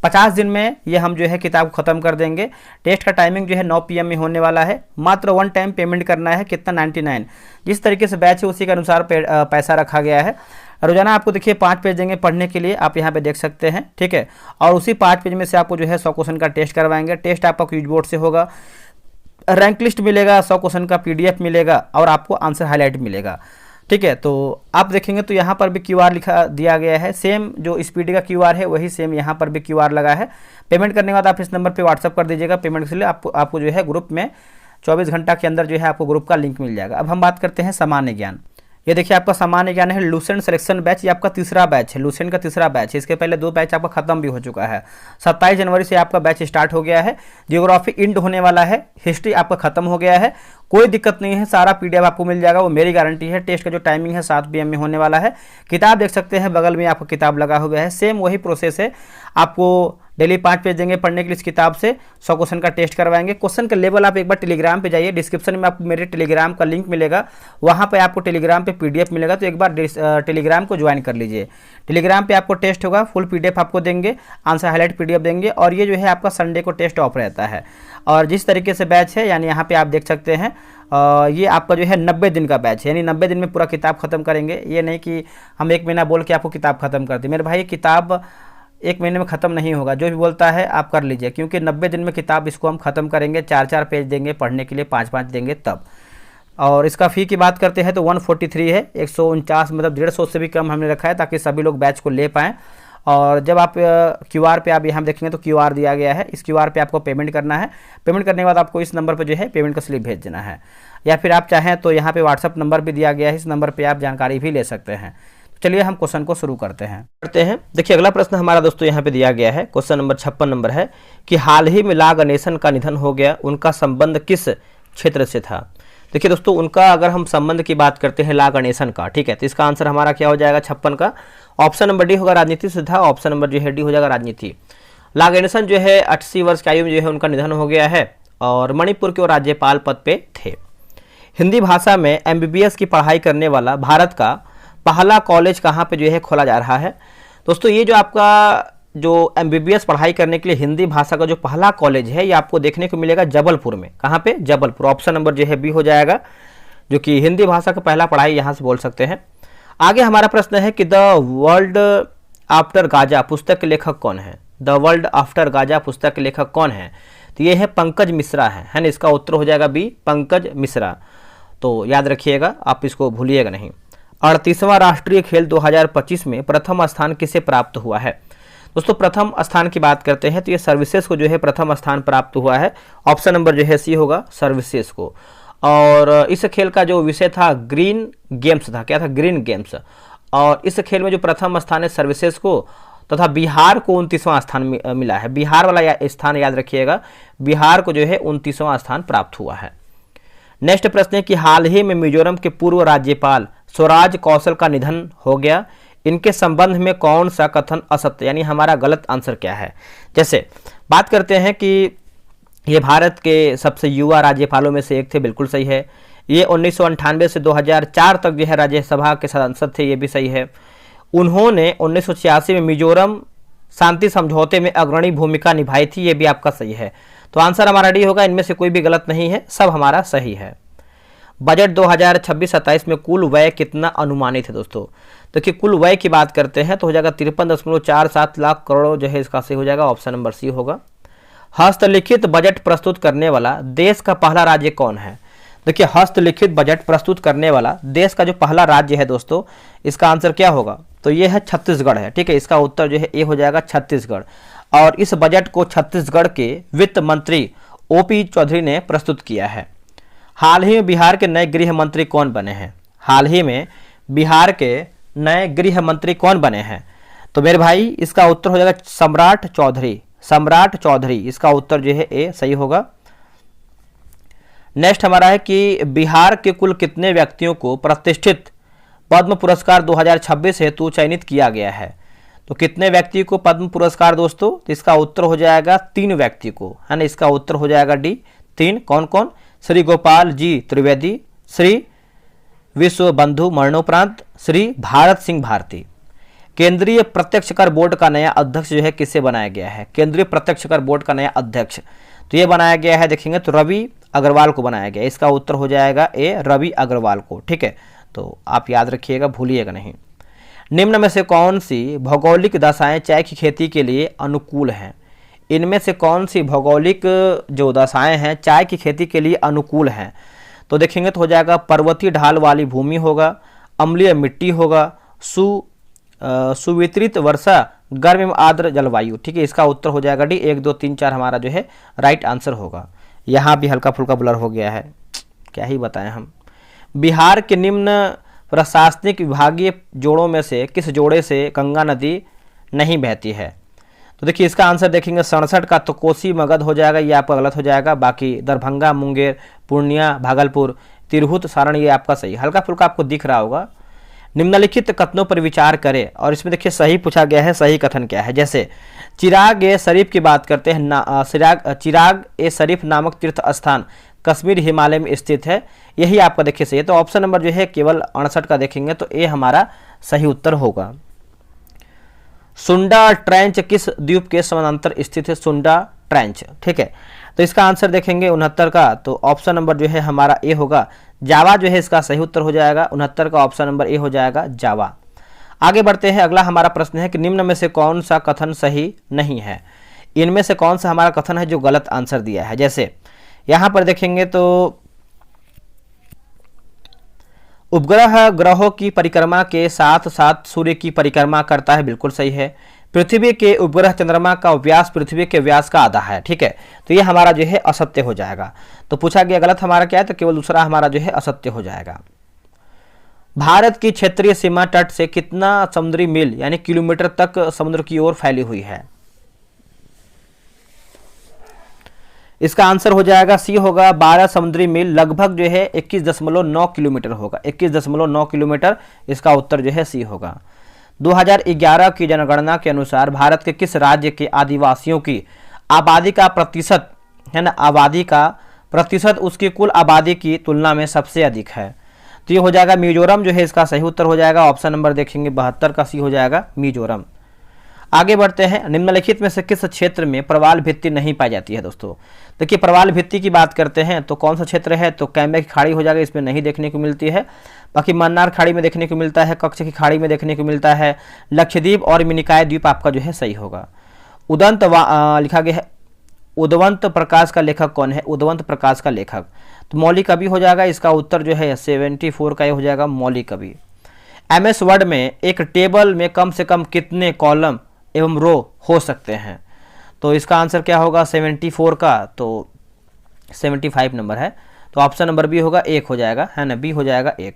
50 दिन में ये हम जो है किताब खत्म कर देंगे। टेस्ट का टाइमिंग जो है 9 PM में होने वाला है। मात्र 1 टाइम पेमेंट करना है, कितना 99। जिस तरीके से बैच है उसी के अनुसार पैसा रखा गया है। रोजाना आपको देखिए 5 पेज देंगे पढ़ने के लिए, आप यहाँ पे देख सकते हैं, ठीक है। और उसी 5 पेज में से आपको जो है 100 क्वेश्चन का टेस्ट करवाएंगे। टेस्ट आपका क्विज बोर्ड से होगा, रैंक लिस्ट मिलेगा, 100 क्वेश्चन का PDF मिलेगा और आपको आंसर हाईलाइट मिलेगा, ठीक है। तो आप देखेंगे तो यहाँ पर भी QR लिखा दिया गया है, सेम जो स्पीडी का QR है वही सेम यहाँ पर भी QR लगा है। पेमेंट करने के बाद आप इस नंबर पे व्हाट्सअप कर दीजिएगा पेमेंट के लिए, आपको जो है ग्रुप में 24 घंटा के अंदर जो है आपको ग्रुप का लिंक मिल जाएगा। अब हम बात करते हैं सामान्य ज्ञान। ये देखिए आपका सामान्य ज्ञान है लूसेंट सिलेक्शन बैच, ये आपका तीसरा बैच है, लूसेंट का तीसरा बैच है। इसके पहले 2 बैच आपका खत्म भी हो चुका है। 27 जनवरी से आपका बैच स्टार्ट हो गया है। जियोग्राफी इंड होने वाला है, हिस्ट्री आपका खत्म हो गया है। कोई दिक्कत नहीं है, सारा PDF आपको मिल जाएगा, वो मेरी गारंटी है। टेस्ट का जो टाइमिंग है 7 PM में होने वाला है। किताब देख सकते हैं बगल में आपका किताब लगा हुआ है, सेम वही प्रोसेस है। आपको डेली 5 पेज देंगे पढ़ने के लिए, इस किताब से 100 क्वेश्चन का टेस्ट करवाएंगे। क्वेश्चन का लेवल आप एक बार टेलीग्राम पे जाइए, डिस्क्रिप्शन में आपको मेरे टेलीग्राम का लिंक मिलेगा, वहाँ पे आपको टेलीग्राम पे PDF मिलेगा, तो एक बार टेलीग्राम को ज्वाइन कर लीजिए। टेलीग्राम पे आपको टेस्ट होगा, फुल PDF आपको देंगे, आंसर हाईलाइट PDF देंगे। और ये जो है आपका संडे को टेस्ट ऑफ रहता है। और जिस तरीके से बैच है, यानी यहाँ पे आप देख सकते हैं ये आपका जो है 90 दिन का बैच है, यानी 90 दिन में पूरा किताब खत्म करेंगे। ये नहीं कि हम 1 महीना बोल के आपको किताब खत्म कर दें। मेरे भाई किताब 1 महीने में ख़त्म नहीं होगा, जो भी बोलता है आप कर लीजिए, क्योंकि 90 दिन में किताब इसको हम ख़त्म करेंगे। 4-4 पेज देंगे पढ़ने के लिए, 5-5 देंगे तब। और इसका फ़ी की बात करते हैं तो 143 है, 149 मतलब 150 से भी कम हमने रखा है, ताकि सभी लोग बैच को ले पाएँ। और जब आप QR पे आप यहाँ देखेंगे तो QR दिया गया है, इस QR पे आपको पेमेंट करना है। पेमेंट करने के बाद आपको इस नंबर पे जो है पेमेंट का स्लिप भेज देना है, या फिर आप चाहें तो यहाँ पे WhatsApp नंबर भी दिया गया है, इस नंबर पे आप जानकारी भी ले सकते हैं। चलिए हम क्वेश्चन को शुरू करते हैं। देखिए अगला प्रश्न हमारा दोस्तों यहाँ पे दिया गया है, क्वेश्चन नंबर 56 नंबर है कि हाल ही में ला गणेशन का निधन हो गया, उनका संबंध किस क्षेत्र से था। देखिए दोस्तों उनका अगर हम संबंध की बात करते हैं ला गणेशन का, ठीक है, तो इसका आंसर हमारा क्या हो जाएगा 56 का ऑप्शन नंबर डी होगा, राजनीति से था। ऑप्शन नंबर जो है डी हो जाएगा राजनीति। ला गणेशन जो है 88 वर्ष की आयु में जो है उनका निधन हो गया है और मणिपुर के वो राज्यपाल पद पे थे। हिंदी भाषा में MBBS की पढ़ाई करने वाला भारत का पहला कॉलेज कहाँ पे जो है खोला जा रहा है। दोस्तों ये जो आपका जो MBBS पढ़ाई करने के लिए हिंदी भाषा का जो पहला कॉलेज है ये आपको देखने को मिलेगा जबलपुर में। कहाँ पे? जबलपुर। ऑप्शन नंबर जो है बी हो जाएगा, जो कि हिंदी भाषा का पहला पढ़ाई यहाँ से बोल सकते हैं। आगे हमारा प्रश्न है कि द वर्ल्ड आफ्टर गाजा पुस्तक के लेखक कौन है। द वर्ल्ड आफ्टर गाजा पुस्तक के लेखक कौन है, तो ये है पंकज मिश्रा है ना। इसका उत्तर हो जाएगा बी, पंकज मिश्रा। तो याद रखिएगा, आप इसको भूलिएगा नहीं। 38वां राष्ट्रीय खेल 2025 में प्रथम स्थान किसे प्राप्त हुआ है। दोस्तों प्रथम स्थान की बात करते हैं तो ये सर्विसेज को जो है प्रथम स्थान प्राप्त हुआ है। ऑप्शन नंबर जो है सी होगा, सर्विसेज को। और इस खेल का जो विषय था ग्रीन गेम्स था। क्या था? Green games. और इस खेल में जो प्रथम स्थान है सर्विसेज को तथा बिहार को 29वां स्थान मिला है। बिहार वाला स्थान याद रखिएगा, बिहार को जो है 29वां स्थान प्राप्त हुआ है। नेक्स्ट प्रश्न है कि हाल ही में मिजोरम के पूर्व राज्यपाल स्वराज कौशल का निधन हो गया, इनके संबंध में कौन सा कथन असत्य, यानी हमारा गलत आंसर क्या है। जैसे बात करते हैं कि ये भारत के सबसे युवा राज्यपालों में से एक थे, बिल्कुल सही है। ये 1998 से 2004 तक जो है राज्यसभा के सांसद थे, ये भी सही है। उन्होंने 1986 में मिजोरम शांति समझौते में अग्रणी भूमिका निभाई थी, ये भी आपका सही है। तो आंसर हमारा डी होगा, इनमें से कोई भी गलत नहीं है, सब हमारा सही है। बजट 2026-27 में कुल व्यय कितना अनुमानित है दोस्तों। देखिए कुल व्यय की बात करते हैं तो हो जाएगा 53.47 लाख करोड़ जो है इसका सही हो जाएगा, ऑप्शन नंबर सी होगा। हस्तलिखित बजट प्रस्तुत करने वाला देश का पहला राज्य कौन है। देखिए हस्तलिखित बजट प्रस्तुत करने वाला देश का जो पहला राज्य है दोस्तों, इसका आंसर क्या होगा, तो ये है छत्तीसगढ़ है। ठीक है, इसका उत्तर जो है ए हो जाएगा छत्तीसगढ़। और इस बजट को छत्तीसगढ़ के वित्त मंत्री OP चौधरी ने प्रस्तुत किया है। हाल ही में बिहार के नए गृह मंत्री कौन बने हैं। हाल ही में बिहार के नए गृह मंत्री कौन बने हैं, तो मेरे भाई इसका उत्तर हो जाएगा सम्राट चौधरी। सम्राट चौधरी, इसका उत्तर जो है ए सही होगा। नेक्स्ट हमारा है कि बिहार के कुल कितने व्यक्तियों को प्रतिष्ठित पद्म पुरस्कार 2026 हेतु चयनित किया गया है। तो कितने व्यक्ति को पद्म पुरस्कार दोस्तों, तो इसका उत्तर हो जाएगा 3 व्यक्ति को, है ना। इसका उत्तर हो जाएगा डी 3। कौन कौन? श्री गोपाल जी त्रिवेदी, श्री विश्व बंधु मरणोपरांत, श्री भारत सिंह भारती। केंद्रीय प्रत्यक्ष कर बोर्ड का नया अध्यक्ष जो है किससे बनाया गया है। केंद्रीय प्रत्यक्ष कर बोर्ड का नया अध्यक्ष तो ये बनाया गया है, देखेंगे तो रवि अग्रवाल को बनाया गया। इसका उत्तर हो जाएगा ए, रवि अग्रवाल को। ठीक है, तो आप याद रखिएगा, भूलिएगा नहीं। निम्न में से कौन सी भौगोलिक दशाएं चाय की खेती के लिए अनुकूल हैं। इनमें से कौन सी भौगोलिक जो दशाएं हैं चाय की खेती के लिए अनुकूल हैं, तो देखेंगे तो हो जाएगा पर्वतीय ढाल वाली भूमि होगा, अम्लीय मिट्टी होगा, सुवितरित वर्षा, गर्म एवं आर्द्र जलवायु। ठीक है, इसका उत्तर हो जाएगा डी 1 2 3 4 हमारा जो है राइट आंसर होगा। यहाँ भी हल्का फुल्का ब्लर हो गया है, क्या ही बताएं हम। बिहार के निम्न प्रशासनिक विभागीय जोड़ों में से किस जोड़े से गंगा नदी नहीं बहती है। तो देखिए इसका आंसर देखेंगे 67 का तो कोसी मगध हो जाएगा, ये आपका गलत हो जाएगा। बाकी दरभंगा, मुंगेर, पूर्णिया, भागलपुर, तिरहुत, सारण ये आपका सही। हल्का फुल्का आपको दिख रहा होगा। निम्नलिखित कथनों पर विचार करें और इसमें देखिए सही पूछा गया है, सही कथन क्या है। जैसे चिराग ए शरीफ की बात करते हैं, चिराग ए शरीफ नामक तीर्थ स्थान कश्मीर हिमालय में स्थित है, यही आपका देखिए सही है। तो ऑप्शन नंबर जो है केवल 68 का देखेंगे तो ए हमारा सही उत्तर होगा। सुंडा ट्रेंच किस द्वीप के समानांतर स्थित है। सुंडा ट्रेंच, ठीक है, तो इसका आंसर देखेंगे 69 का, तो ऑप्शन नंबर जो है हमारा ए होगा। जावा जो है इसका सही उत्तर हो जाएगा, 69 का ऑप्शन नंबर ए हो जाएगा जावा। आगे बढ़ते हैं, अगला हमारा प्रश्न है कि निम्न में से कौन सा कथन सही नहीं है। इनमें से कौन सा हमारा कथन है जो गलत आंसर दिया है। जैसे यहां पर देखेंगे तो उपग्रह ग्रहों की परिक्रमा के साथ साथ सूर्य की परिक्रमा करता है, बिल्कुल सही है। पृथ्वी के उपग्रह चंद्रमा का व्यास पृथ्वी के व्यास का आधा है, ठीक है, तो ये हमारा जो है असत्य हो जाएगा। तो पूछा गया गलत हमारा क्या है, तो केवल दूसरा हमारा जो है असत्य हो जाएगा। भारत की क्षेत्रीय सीमा तट से कितना समुद्री मील यानी किलोमीटर तक समुद्र की ओर फैली हुई है? इसका आंसर हो जाएगा सी होगा 12 समुद्री मील, लगभग जो है 21.9 किलोमीटर होगा। 21.9 किलोमीटर इसका उत्तर जो है सी होगा। 2011 की जनगणना के अनुसार भारत के किस राज्य के आदिवासियों की आबादी का प्रतिशत है ना, आबादी का प्रतिशत उसकी कुल आबादी की तुलना में सबसे अधिक है? तो ये हो जाएगा मिजोरम जो है इसका सही उत्तर हो जाएगा। ऑप्शन नंबर देखेंगे 72 का सी हो जाएगा मिजोरम। आगे बढ़ते हैं, निम्नलिखित में से किस क्षेत्र में प्रवाल भित्ति नहीं पाई जाती है? दोस्तों देखिए, प्रवाल भित्ति की बात करते हैं तो कौन सा क्षेत्र है? तो कैम्बे की खाड़ी हो जाएगा, इसमें नहीं देखने को मिलती है। बाकी मन्नार खाड़ी में देखने को मिलता है, कच्छ की खाड़ी में देखने को मिलता है, लक्षद्वीप और मिनिकॉय द्वीप आपका जो है सही होगा। उदंत लिखा गया है। उदवंत प्रकाश का लेखक कौन है? उदवंत प्रकाश का लेखक तो मौलिक कवि हो जाएगा। इसका उत्तर जो है 74 का ये हो जाएगा मौलिक कवि। MS वर्ड में एक टेबल में कम से कम कितने कॉलम एवं रो हो सकते हैं? तो इसका आंसर क्या होगा 74 का? तो 75 नंबर है, तो ऑप्शन नंबर बी होगा 1 हो जाएगा, है ना, बी हो जाएगा 1।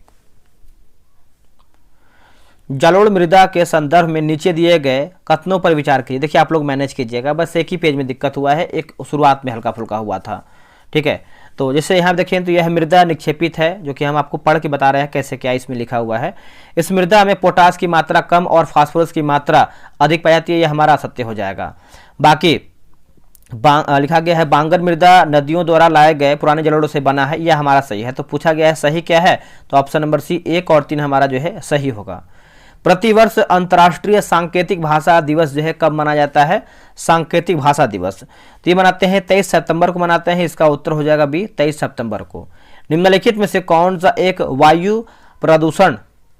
जलोढ़ मृदा के संदर्भ में नीचे दिए गए कथनों पर विचार कीजिए। देखिए आप लोग मैनेज कीजिएगा, बस एक ही पेज में दिक्कत हुआ है, एक शुरुआत में हल्का फुल्का हुआ था, ठीक है। तो जैसे यहाँ देखें तो यह मृदा निक्षेपित है, जो कि हम आपको पढ़ के बता रहे हैं कैसे क्या इसमें लिखा हुआ है। इस मृदा में पोटास की मात्रा कम और फास्फोरस की मात्रा अधिक पाई जाती है, यह हमारा सत्य हो जाएगा। बाकी लिखा गया है बांगर मृदा नदियों द्वारा लाए गए पुराने जलोढ़ों से बना है, यह हमारा सही है। तो पूछा गया है सही क्या है? तो ऑप्शन नंबर सी 1 और 3 हमारा जो है सही होगा। प्रतिवर्ष अंतर्राष्ट्रीय सांकेतिक भाषा दिवस जो है कब मनाया जाता है? सांकेतिक भाषा दिवस तो ये मनाते हैं 23 सितंबर को मनाते हैं, इसका उत्तर हो जाएगा बी 23 सितंबर को। निम्नलिखित में से कौन सा एक वायु प्रदूषण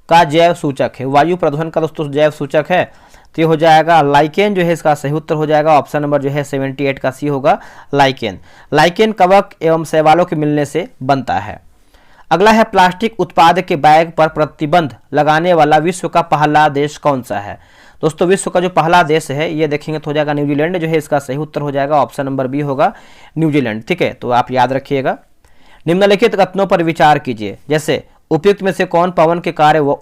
का जैव सूचक है? वायु प्रदूषण का दोस्तों जैव सूचक है, तो ये हो जाएगा लाइकेन जो है इसका सही उत्तर हो जाएगा। ऑप्शन नंबर जो है 78 का सी होगा लाइकेन। लाइकेन कवक एवं शैवालों के मिलने से बनता है। अगला है प्लास्टिक उत्पाद के बैग पर प्रतिबंध लगाने वाला विश्व का पहला देश कौन सा है? दोस्तों विश्व का जो पहला देश है ये देखेंगे तो हो जाएगा न्यूजीलैंड जो है इसका सही उत्तर हो जाएगा। ऑप्शन नंबर बी होगा न्यूजीलैंड, ठीक है, तो आप याद रखिएगा। निम्नलिखित कथनों पर विचार कीजिए, जैसे उपयुक्त में से कौन पवन के कार्य व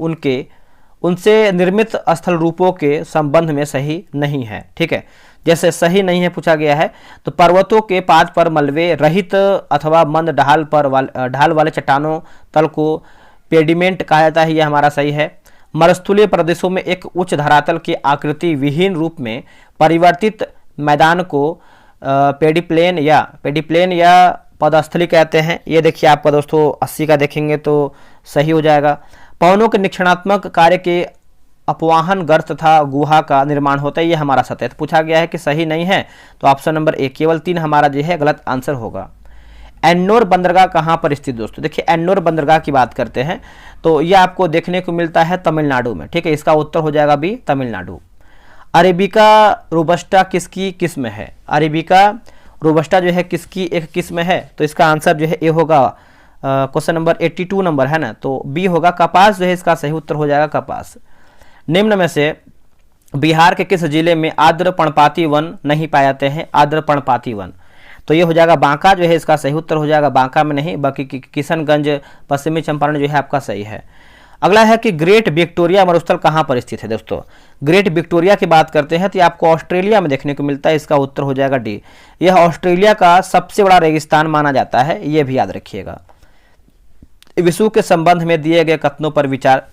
उनसे निर्मित स्थल रूपों के संबंध में सही नहीं है? ठीक है, जैसे सही नहीं है पूछा गया है तो पर्वतों के पाद पर मलबे रहित अथवा मंद ढाल वाले चट्टानों तल को पेडिमेंट कहा जाता है, यह हमारा सही है। मरुस्थलीय प्रदेशों में एक उच्च धरातल की आकृति विहीन रूप में परिवर्तित मैदान को पेडिप्लेन या पदस्थली कहते हैं। ये देखिए आपका दोस्तों 80 का देखेंगे तो सही हो जाएगा। पवनों के निरीक्षणात्मक कार्य के अपवाहन गर्त तथा गुहा का निर्माण होता है, ये हमारा सत्य है। तो पूछा गया है कि सही नहीं है, तो ऑप्शन नंबर 1 केवल 3 हमारा जो है गलत आंसर होगा। एन्नोर बंदरगाह कहाँ पर स्थित? दोस्तों देखिए एन्नोर बंदरगाह की बात करते हैं तो ये आपको देखने को मिलता है तमिलनाडु में, ठीक है, इसका उत्तर हो जाएगा बी तमिलनाडु। अरेबिका रोबस्टा किसकी किस्म है? अरेबिका रोबस्टा जो है किसकी एक किस्म है? तो इसका आंसर जो है ए होगा, क्वेश्चन नंबर 82 नंबर है ना, तो बी होगा कपास जो है इसका सही उत्तर हो जाएगा कपास। निम्न में से बिहार के किस जिले में आर्द्र पर्णपाती वन नहीं पाए जाते हैं? आर्द्र पर्णपाती वन तो ये हो जाएगा बांका जो है इसका सही उत्तर हो जाएगा, बांका में नहीं, बाकी किशनगंज पश्चिमी चंपारण जो है आपका सही है। अगला है कि ग्रेट विक्टोरिया मरुस्थल कहाँ पर स्थित है? दोस्तों ग्रेट विक्टोरिया की बात करते हैं तो ये आपको ऑस्ट्रेलिया में देखने को मिलता है, इसका उत्तर हो जाएगा डी। यह ऑस्ट्रेलिया का सबसे बड़ा रेगिस्तान माना जाता है, ये भी याद रखिएगा। विश्व के संबंध में दिए गए कथनों पर विचार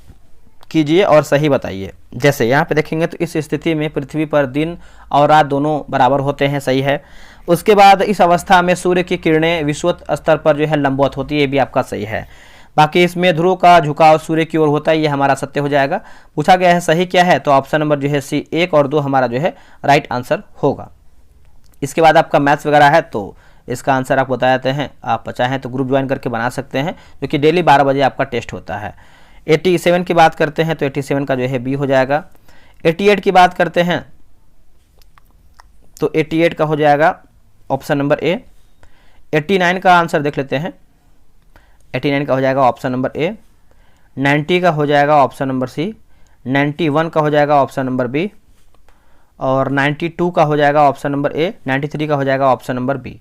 कीजिए और सही बताइए। जैसे यहाँ पे देखेंगे तो इस स्थिति में पृथ्वी पर दिन और रात दोनों बराबर होते हैं, सही है। उसके बाद इस अवस्था में सूर्य की किरणें विषुवत स्तर पर जो है लंबवत होती है, ये भी आपका सही है। बाकी इसमें ध्रुव का झुकाव सूर्य की ओर होता है, ये हमारा सत्य हो जाएगा। पूछा गया है सही क्या है, तो ऑप्शन नंबर जो है सी 1 और 2 हमारा जो है राइट आंसर होगा। इसके बाद आपका मैथ्स वगैरह है तो इसका आंसर आप बता देते हैं, आप चाहें तो ग्रुप ज्वाइन करके बना सकते हैं, जो कि डेली 12 बजे आपका टेस्ट होता है। 87 की बात करते हैं तो 87 का जो है बी हो जाएगा। 88 की बात करते हैं तो 88 का हो जाएगा ऑप्शन नंबर ए। 89 का आंसर देख लेते हैं, 89 का हो जाएगा ऑप्शन नंबर ए। 90 का हो जाएगा ऑप्शन नंबर सी। 91 का हो जाएगा ऑप्शन नंबर बी और 92 का हो जाएगा ऑप्शन नंबर ए। 93 का हो जाएगा ऑप्शन नंबर बी।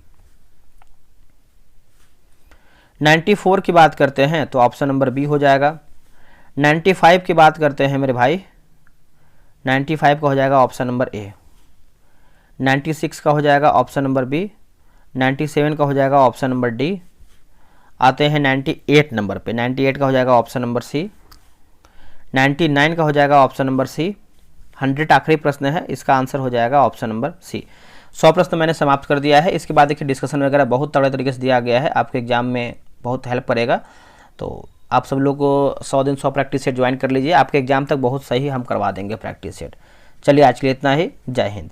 94 की बात करते हैं तो ऑप्शन नंबर बी हो जाएगा। 95 की बात करते हैं मेरे भाई, 95 का हो जाएगा ऑप्शन नंबर ए। 96 का हो जाएगा ऑप्शन नंबर बी। 97 का हो जाएगा ऑप्शन नंबर डी। आते हैं 98 नंबर पे, 98 का हो जाएगा ऑप्शन नंबर सी। 99 का हो जाएगा ऑप्शन नंबर सी। 100 आखिरी प्रश्न है, इसका आंसर हो जाएगा ऑप्शन नंबर सी। 100 प्रश्न मैंने समाप्त कर दिया है। इसके बाद देखिए डिस्कशन वगैरह बहुत तगड़े तरीके से दिया गया है, आपके एग्जाम में बहुत हेल्प करेगा। तो आप सब लोग को 100 दिन 100 प्रैक्टिस सेट ज्वाइन कर लीजिए, आपके एग्जाम तक बहुत सही हम करवा देंगे प्रैक्टिस सेट। चलिए आज के लिए इतना ही, जय हिंद।